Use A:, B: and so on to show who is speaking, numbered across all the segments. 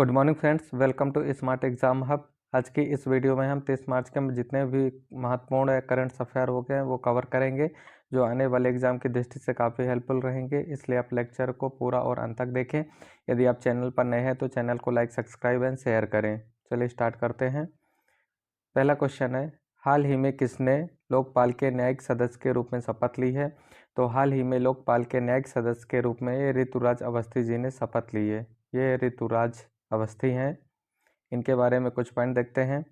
A: Good morning friends, welcome to smart exam hub. आज की इस वीडियो में हम 23 मार्च के जितने भी महत्वपूर्ण करंट अफेयर हो गए हैं वो कवर करेंगे, जो आने वाले एग्जाम की दृष्टि से काफ़ी हेल्पफुल रहेंगे। इसलिए आप लेक्चर को पूरा और अंत तक देखें। यदि आप चैनल पर नए हैं तो चैनल को लाइक, सब्सक्राइब एंड शेयर करें। चलिए स्टार्ट करते हैं। पहला क्वेश्चन है, हाल ही में किसने लोकपाल के न्यायिक सदस्य के रूप में शपथ ली है? तो हाल ही में लोकपाल के न्यायिक सदस्य के रूप में ये ऋतुराज अवस्थी जी ने शपथ ली है। ये ऋतुराज अवस्थी हैं। इनके बारे में कुछ पॉइंट देखते हैं।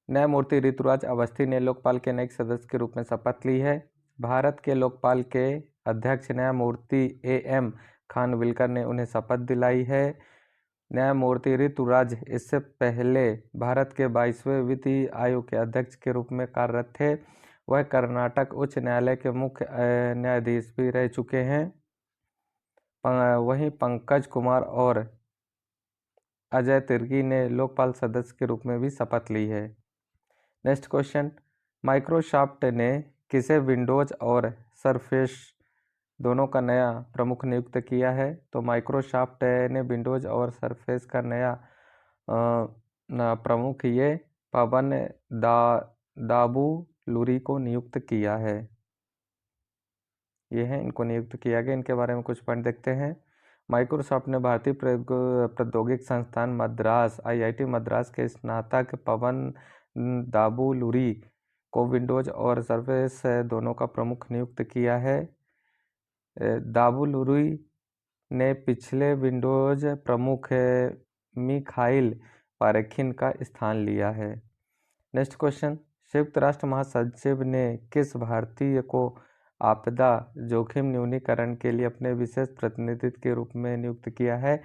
A: न्यायमूर्ति ऋतुराज अवस्थी ने लोकपाल के न्यायिक सदस्य के रूप में शपथ ली है। भारत के लोकपाल के अध्यक्ष न्यायमूर्ति AM खानविलकर ने उन्हें शपथ दिलाई है। न्यायमूर्ति ऋतुराज इससे पहले भारत के 22वें वित्तीय आयोग के अध्यक्ष के रूप में कार्यरत थे। वह कर्नाटक उच्च न्यायालय के मुख्य न्यायाधीश भी रह चुके हैं। वहीं पंकज कुमार और अजय तिर्की ने लोकपाल सदस्य के रूप में भी शपथ ली है। नेक्स्ट क्वेश्चन, माइक्रोसॉफ्ट ने किसे विंडोज और सरफेस दोनों का नया प्रमुख नियुक्त किया है? तो माइक्रोसॉफ्ट ने विंडोज और सरफेस का नया प्रमुख ये पवन दाबुलूरी को नियुक्त किया है। ये है, इनको नियुक्त किया गया। इनके बारे में कुछ पॉइंट देखते हैं। माइक्रोसॉफ्ट ने भारतीय प्रौद्योगिकी संस्थान मद्रास IIT मद्रास के स्नातक पवन दाबुलूरी को विंडोज और सर्फेस दोनों का प्रमुख नियुक्त किया है। दाबुलूरी ने पिछले विंडोज प्रमुख मिखाइल पारेखिन का स्थान लिया है। नेक्स्ट क्वेश्चन, संयुक्त राष्ट्र महासचिव ने किस भारतीय को आपदा जोखिम न्यूनीकरण के लिए अपने विशेष प्रतिनिधि के रूप में नियुक्त किया है?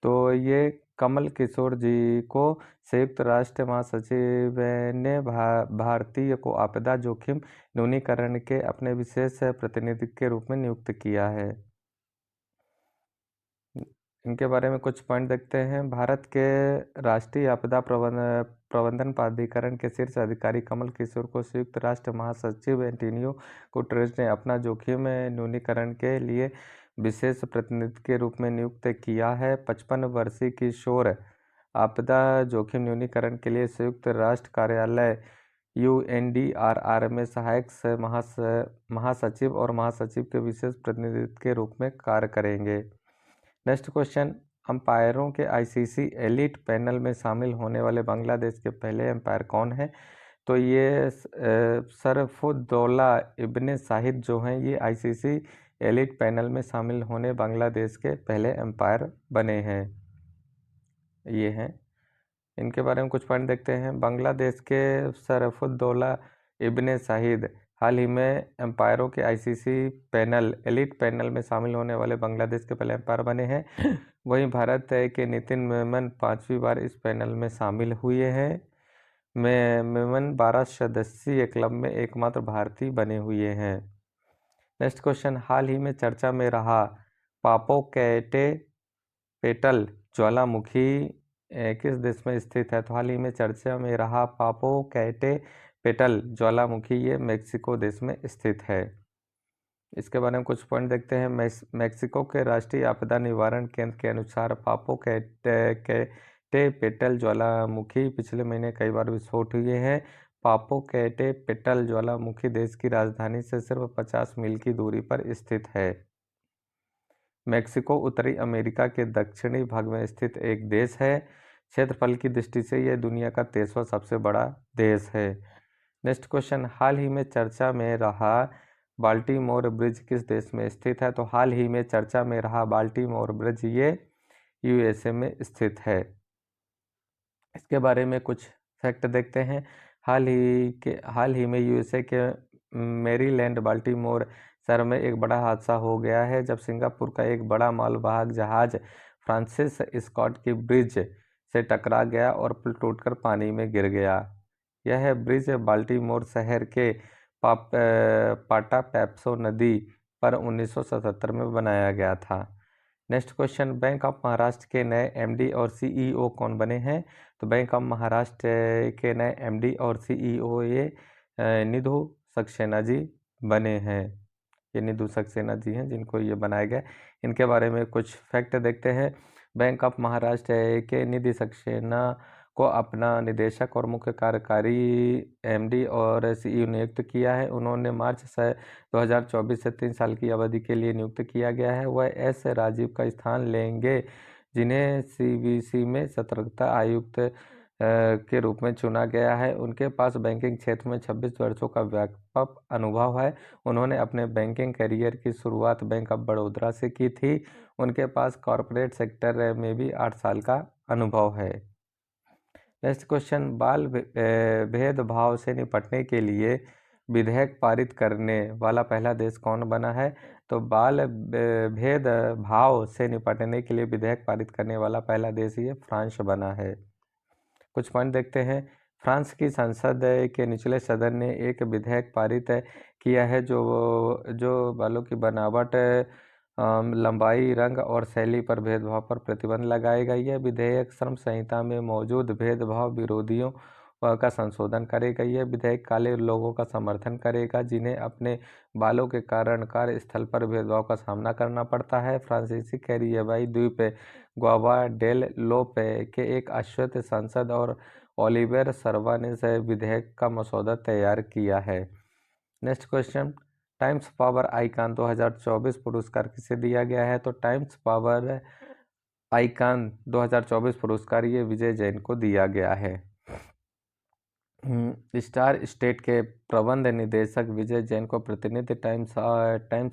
A: तो ये कमल किशोर जी को संयुक्त राष्ट्र महासचिव ने भारतीय को आपदा जोखिम न्यूनीकरण के अपने विशेष प्रतिनिधि के रूप में नियुक्त किया है। इनके बारे में कुछ पॉइंट देखते हैं। भारत के राष्ट्रीय आपदा प्रबंधन प्राधिकरण के शीर्ष अधिकारी कमल किशोर को संयुक्त राष्ट्र महासचिव एंटोनियो गुटेरेस ने अपना जोखिम न्यूनीकरण के लिए विशेष प्रतिनिधि के रूप में नियुक्त किया है। 55 वर्षीय किशोर आपदा जोखिम न्यूनीकरण के लिए संयुक्त राष्ट्र कार्यालय UNDRR में सहायक महासचिव और महासचिव के विशेष प्रतिनिधि के रूप में कार्य करेंगे। नेक्स्ट क्वेश्चन, अंपायरों के ICC एलिट पैनल में शामिल होने वाले बांग्लादेश के पहले अंपायर कौन है? तो ये शरफुद्दौला इब्ने शाहिद जो हैं, ये ICC एलिट पैनल में शामिल होने बांग्लादेश के पहले अंपायर बने हैं। ये हैं, इनके बारे में कुछ पॉइंट देखते हैं। बांग्लादेश के शरफुद्दौला इब्ने शाहिद हाल ही में एम्पायरों के ICC एलिट पैनल में शामिल होने वाले बांग्लादेश के पहले एम्पायर बने हैं। वहीं भारत के नितिन मेमन 5वीं बार इस पैनल में शामिल हुए हैं। मेमन 12 सदस्यीय क्लब में एकमात्र भारतीय बने हुए हैं। नेक्स्ट क्वेश्चन, हाल ही में चर्चा में रहा पापोकैटेपेटल ज्वालामुखी किस देश में स्थित है? तो हाल ही में चर्चा में रहा पापोकैटेपेटल ज्वालामुखी ये मेक्सिको देश में स्थित है। इसके बारे में कुछ पॉइंट देखते हैं। मेक्सिको के राष्ट्रीय आपदा निवारण केंद्र के अनुसार पापोकैटेपेटल ज्वालामुखी पिछले महीने कई बार विस्फोट हुए हैं। पापोकैटेपेटल ज्वालामुखी देश की राजधानी से सिर्फ 50 मील की दूरी पर स्थित है। मेक्सिको उत्तरी अमेरिका के दक्षिणी भाग में स्थित एक देश है। क्षेत्रफल की दृष्टि से यह दुनिया का 23वां सबसे बड़ा देश है। नेक्स्ट क्वेश्चन, हाल ही में चर्चा में रहा बाल्टीमोर ब्रिज किस देश में स्थित है? तो हाल ही में चर्चा में रहा बाल्टीमोर ब्रिज ये USA में स्थित है। इसके बारे में कुछ फैक्ट देखते हैं। हाल ही में USA के मैरीलैंड बाल्टीमोर शहर में एक बड़ा हादसा हो गया है, जब सिंगापुर का एक बड़ा मालवाहक जहाज फ्रांसिस स्कॉट की ब्रिज से टकरा गया और पुल टूटकर पानी में गिर गया। यह ब्रिज बाल्टीमोर शहर के पाटापेप्सो नदी पर 1977 में बनाया गया था। Next question, bank of Maharashtra के नए MD और CEO कौन बने हैं? तो बैंक ऑफ महाराष्ट्र के नए MD और CEO ये निधु सक्सेना जी बने हैं। ये निधु सक्सेना जी हैं जिनको ये बनाया गया। इनके बारे में कुछ फैक्ट देखते हैं। बैंक ऑफ महाराष्ट्र के निधि सक्सेना को अपना निदेशक और मुख्य कार्यकारी एमडी और सीईओ नियुक्त किया है। उन्होंने मार्च 2024 से 3 साल की अवधि के लिए नियुक्त किया गया है। वह एस राजीव का स्थान लेंगे, जिन्हें सीबीसी में सतर्कता आयुक्त के रूप में चुना गया है। उनके पास बैंकिंग क्षेत्र में 26 वर्षों का व्यापक अनुभव है। उन्होंने अपने बैंकिंग करियर की शुरुआत बैंक ऑफ बड़ौदा से की थी। उनके पास कॉरपोरेट सेक्टर में भी 8 साल का अनुभव है। नेक्स्ट क्वेश्चन, बाल भेदभाव से निपटने के लिए विधेयक पारित करने वाला पहला देश कौन बना है? तो बाल भेदभाव से निपटने के लिए विधेयक पारित करने वाला पहला देश ये फ्रांस बना है। कुछ पॉइंट देखते हैं। फ्रांस की संसद के निचले सदन ने एक विधेयक पारित किया है जो बालों की बनावट, लंबाई, रंग और शैली पर भेदभाव पर प्रतिबंध लगाएगा। यह विधेयक श्रम संहिता में मौजूद भेदभाव विरोधियों का संशोधन करेगा। यह विधेयक काले लोगों का समर्थन करेगा जिन्हें अपने बालों के कारण कार्यस्थल पर भेदभाव का सामना करना पड़ता है। फ्रांसीसी कैरिबियाई द्वीप ग्वावा डेल लोप के एक अश्वत्थ सांसद और ओलिवर सर्वा ने इस विधेयक का मसौदा तैयार किया है। Next question, times power icon 2024 पुरस्कार किसे दिया गया है? तो टाइम्स पावर आइकॉन 2024 पुरस्कार ये विजय जैन को दिया गया है। स्टार स्टेट के प्रबंध निदेशक विजय जैन को प्रतिनिधि टाइम्स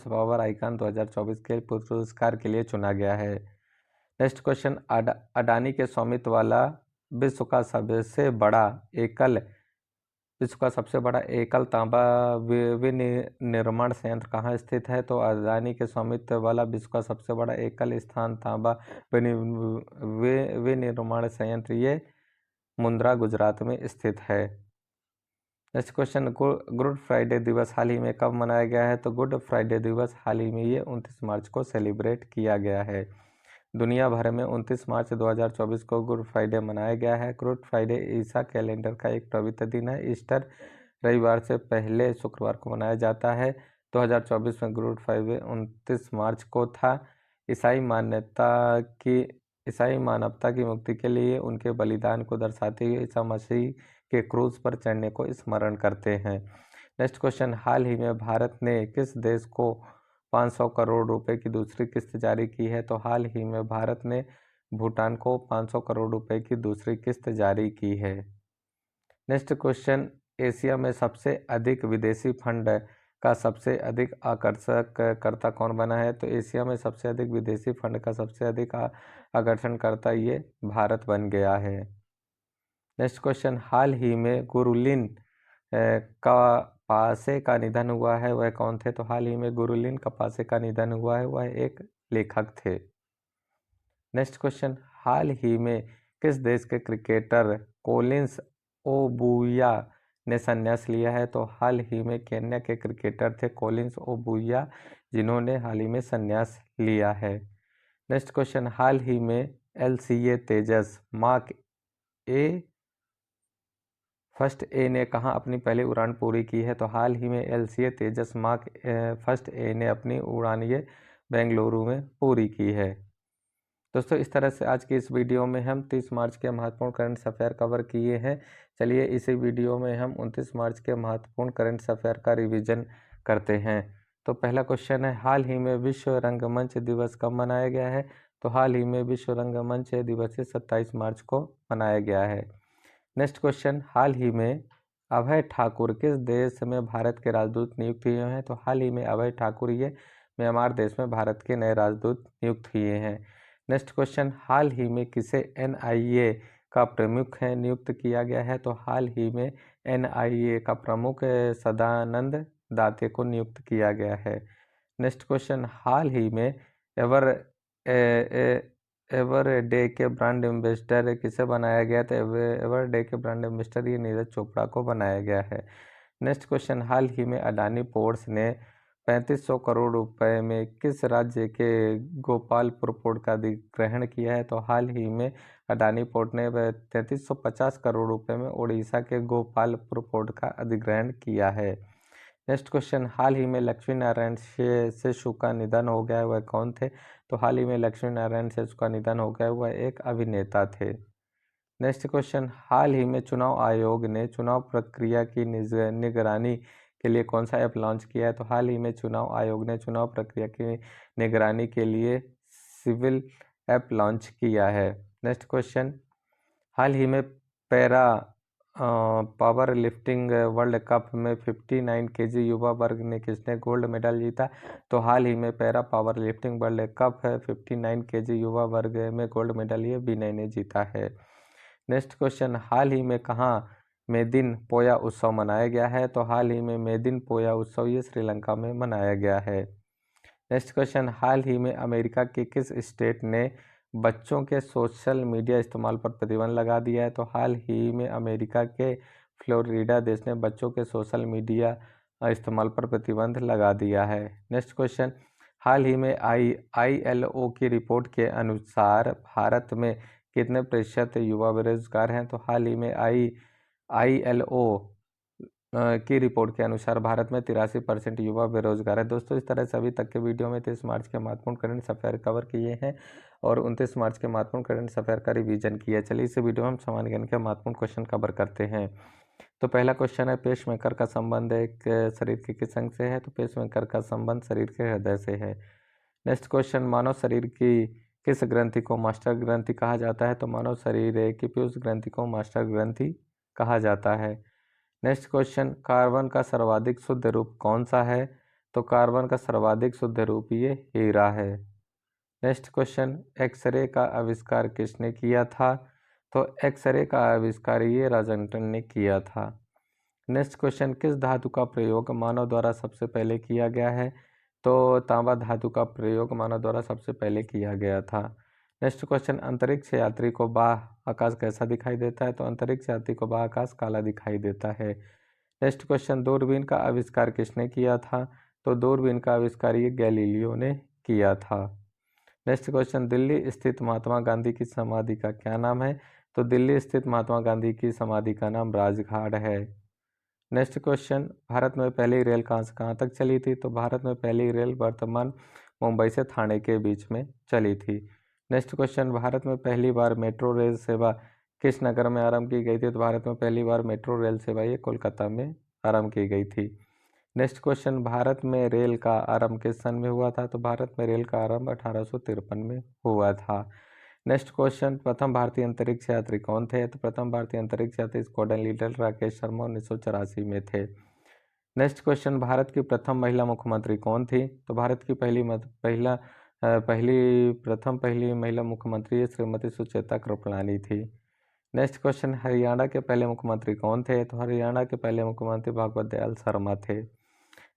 A: पावर आइकॉन 2024 के पुरस्कार के लिए चुना गया है। नेक्स्ट क्वेश्चन, अडानी के स्वामित्व वाला विश्व का सबसे बड़ा एकल तांबा विनिर्माण संयंत्र कहाँ स्थित है? तो अडानी के स्वामित्व वाला विश्व का सबसे बड़ा एकल स्थान तांबा विनिर्माण संयंत्र ये मुंद्रा, गुजरात में स्थित है। नेक्स्ट क्वेश्चन, गुड फ्राइडे दिवस हाल ही में कब मनाया गया है? तो गुड फ्राइडे दिवस हाल ही में ये 29 मार्च को सेलिब्रेट किया गया है। दुनिया भर में 29 मार्च 2024 को गुड फ्राइडे मनाया गया है। गुड फ्राइडे ईसा कैलेंडर का एक पवित्र दिन है। ईस्टर रविवार से पहले शुक्रवार को मनाया जाता है। 2024 में गुड फ्राइडे 29 मार्च को था। ईसाई मानवता की मुक्ति के लिए उनके बलिदान को दर्शाते हुए ईसा मसीह के क्रूज पर चढ़ने को स्मरण करते हैं। नेक्स्ट क्वेश्चन, हाल ही में भारत ने किस देश को 500 करोड़ रुपए की दूसरी किस्त जारी की है? तो हाल ही में भारत ने भूटान को 500 करोड़ रुपए की दूसरी किस्त जारी की है। नेक्स्ट क्वेश्चन, एशिया में सबसे अधिक विदेशी फंड का सबसे अधिक आकर्षक कर्ता कौन बना है? तो एशिया में सबसे अधिक विदेशी फंड का सबसे अधिक आकर्षणकर्ता ये भारत बन गया है। नेक्स्ट क्वेश्चन, हाल ही में गुरुलिन कपासे का निधन हुआ है, वह कौन थे? तो हाल ही में गुरुलिन कपासे का निधन हुआ है, वह एक लेखक थे। नेक्स्ट क्वेश्चन, हाल ही में किस देश के क्रिकेटर कोलिंस ओबुया ने संन्यास लिया है? तो हाल ही में केन्या के क्रिकेटर थे कोलिंस ओबुया, जिन्होंने हाल ही में संन्यास लिया है। नेक्स्ट क्वेश्चन, हाल ही में LCA Tejas mark A first A ने कहाँ अपनी पहली उड़ान पूरी की है? तो हाल ही में LCA Tejas mark first A ने अपनी उड़ान ये बेंगलुरु में पूरी की है। दोस्तों, इस तरह से आज की इस वीडियो में हम 30 मार्च के महत्वपूर्ण करंट अफेयर कवर किए हैं। चलिए इसी वीडियो में हम 29 मार्च के महत्वपूर्ण करंट अफेयर का रिवीजन करते हैं। तो पहला क्वेश्चन है, हाल ही में विश्व रंगमंच दिवस कब मनाया गया है? तो हाल ही में विश्व रंगमंच दिवस 27 मार्च को मनाया गया है। नेक्स्ट क्वेश्चन, हाल ही में अभय ठाकुर किस देश में भारत के राजदूत नियुक्त हुए हैं? तो हाल ही में अभय ठाकुर ये म्यांमार देश में भारत के नए राजदूत नियुक्त हुए हैं। नेक्स्ट क्वेश्चन, हाल ही में किसे NIA का प्रमुख नियुक्त किया गया है? तो हाल ही में NIA का प्रमुख सदानंद दाते को नियुक्त किया गया है। नेक्स्ट क्वेश्चन, हाल ही में एवरडे के ब्रांड एम्बेसडर किसे बनाया गया? तो एवरडे के ब्रांड एम्बेसडर ये नीरज चोपड़ा को बनाया गया है। नेक्स्ट क्वेश्चन, हाल ही में अडानी पोर्ट्स ने 3500 करोड़ रुपए में किस राज्य के गोपालपुर पोर्ट का अधिग्रहण किया है? तो हाल ही में अडानी पोर्ट ने 3350 करोड़ रुपए में उड़ीसा के गोपालपुर पोर्ट का अधिग्रहण किया है। नेक्स्ट क्वेश्चन, हाल ही में लक्ष्मी नारायण सेशु का निधन हो गया, वह कौन थे? तो हाल ही में लक्ष्मी नारायण सेशु का निधन हो गया, वह एक अभिनेता थे। नेक्स्ट क्वेश्चन, हाल ही में चुनाव आयोग ने चुनाव प्रक्रिया की निगरानी के लिए कौन सा ऐप लॉन्च किया है? तो हाल ही में चुनाव आयोग ने चुनाव प्रक्रिया की निगरानी के लिए सिविल ऐप लॉन्च किया है। नेक्स्ट क्वेश्चन, हाल ही में para power lifting world cup में 59 केजी युवा वर्ग ने किसने गोल्ड मेडल जीता? तो हाल ही में para power lifting world cup 59 KG युवा वर्ग में गोल्ड मेडल ये विनय ने जीता है। नेक्स्ट क्वेश्चन, हाल ही में कहाँ मेदिन पोया उत्सव मनाया गया है? तो हाल ही में मेदिन पोया उत्सव ये श्रीलंका में मनाया गया है। नेक्स्ट क्वेश्चन, हाल ही में अमेरिका के किस स्टेट ने बच्चों के सोशल मीडिया इस्तेमाल पर प्रतिबंध लगा दिया है? तो हाल ही में अमेरिका के फ्लोरिडा देश ने बच्चों के सोशल मीडिया इस्तेमाल पर प्रतिबंध लगा दिया है। नेक्स्ट क्वेश्चन, हाल ही में ILO की रिपोर्ट के अनुसार भारत में कितने प्रतिशत युवा बेरोजगार हैं? तो हाल ही में ILO की रिपोर्ट के अनुसार भारत में 83% युवा बेरोजगार है। दोस्तों, इस तरह से अभी तक के वीडियो में 23 मार्च के महत्वपूर्ण करंट अफेयर कवर किए हैं और 29 मार्च के महत्वपूर्ण करंट अफेयर का रिवीजन किया। चलिए इस वीडियो में हम सामान्य ज्ञान के महत्वपूर्ण क्वेश्चन कवर करते हैं। तो पहला क्वेश्चन है, पेसमेकर का संबंध एक शरीर के किस अंग से है? तो पेसमेकर का संबंध शरीर के हृदय से है। नेक्स्ट क्वेश्चन, मानव शरीर की किस ग्रंथि को मास्टर ग्रंथि कहा जाता है? तो मानव शरीर की पीयूष ग्रंथि को मास्टर ग्रंथि कहा जाता है। नेक्स्ट क्वेश्चन, कार्बन का सर्वाधिक शुद्ध रूप कौन सा है? तो कार्बन का सर्वाधिक शुद्ध रूप ये हीरा है। नेक्स्ट क्वेश्चन, एक्सरे का आविष्कार किसने किया था? तो एक्सरे का आविष्कार ये रॉजरटन ने किया था। नेक्स्ट क्वेश्चन, किस धातु का प्रयोग मानव द्वारा सबसे पहले किया गया है? तो तांबा धातु का प्रयोग मानव द्वारा सबसे पहले किया गया था। नेक्स्ट क्वेश्चन, अंतरिक्ष यात्री को बाह्य आकाश कैसा दिखाई देता है? तो अंतरिक्ष यात्री को बाह्य आकाश काला दिखाई देता है। नेक्स्ट क्वेश्चन, दूरबीन का आविष्कार किसने किया था? तो दूरबीन का आविष्कार ये गैलीलियो ने किया था। नेक्स्ट क्वेश्चन, दिल्ली स्थित महात्मा गांधी की समाधि का क्या नाम है? तो दिल्ली स्थित महात्मा गांधी की समाधि का नाम राजघाट है। नेक्स्ट क्वेश्चन, भारत में पहली रेल कहाँ से कहाँ तक चली थी? तो भारत में पहली रेल वर्तमान मुंबई से ठाणे के बीच में चली थी। नेक्स्ट क्वेश्चन, भारत में पहली बार मेट्रो रेल सेवा किस नगर में आरंभ की गई थी? तो भारत में पहली बार मेट्रो रेल सेवा ये कोलकाता में आरंभ की गई थी। नेक्स्ट क्वेश्चन, भारत में रेल का आरंभ किस सन में हुआ था? तो भारत में रेल का आरंभ 1853 में हुआ था। नेक्स्ट क्वेश्चन, प्रथम भारतीय अंतरिक्ष यात्री कौन थे? तो प्रथम भारतीय अंतरिक्ष यात्री स्क्वाड्रन लीडर राकेश शर्मा 1984 में थे। नेक्स्ट क्वेश्चन, भारत की प्रथम महिला मुख्यमंत्री कौन थी? तो भारत की पहली महिला मुख्यमंत्री श्रीमती सुचेता कृपलानी थी। नेक्स्ट क्वेश्चन, हरियाणा के पहले मुख्यमंत्री कौन थे? तो हरियाणा के पहले मुख्यमंत्री भागवत दयाल शर्मा थे।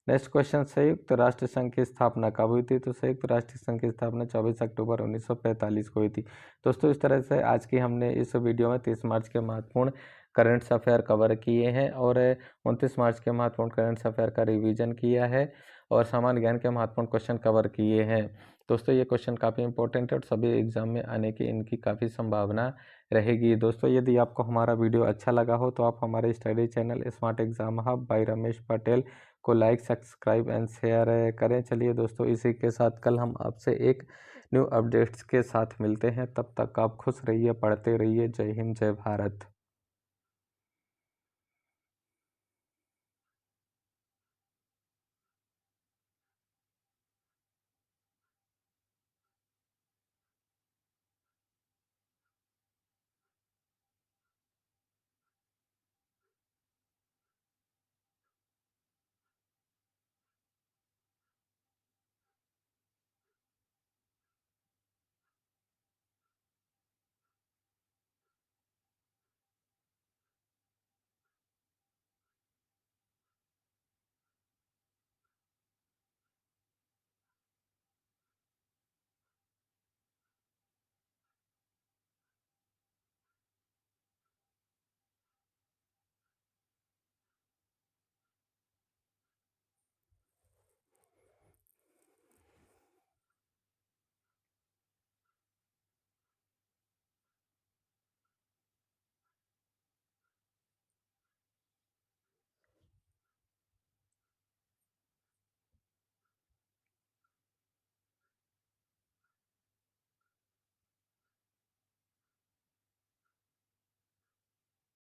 A: नेक्स्ट क्वेश्चन, संयुक्त राष्ट्र संघ की स्थापना कब हुई थी? तो संयुक्त राष्ट्र संघ की स्थापना 24 अक्टूबर 1945 को हुई थी। दोस्तों, इस तरह से आज की हमने इस वीडियो में 30 मार्च के महत्वपूर्ण करंट्स अफेयर कवर किए हैं और 29 मार्च के महत्वपूर्ण करंट्स अफेयर का रिवीजन किया है और सामान्य ज्ञान के महत्वपूर्ण क्वेश्चन कवर किए हैं। दोस्तों, ये क्वेश्चन काफ़ी इंपॉर्टेंट है और सभी एग्जाम में आने की इनकी काफ़ी संभावना रहेगी। दोस्तों, यदि आपको हमारा वीडियो अच्छा लगा हो तो आप हमारे study channel smart exam hub by Ramesh Patel को लाइक, सब्सक्राइब एंड शेयर करें। चलिए दोस्तों, इसी के साथ कल हम आपसे एक न्यू अपडेट्स के साथ मिलते हैं। तब तक आप खुश रहिए, पढ़ते रहिए। जय हिंद, जय भारत।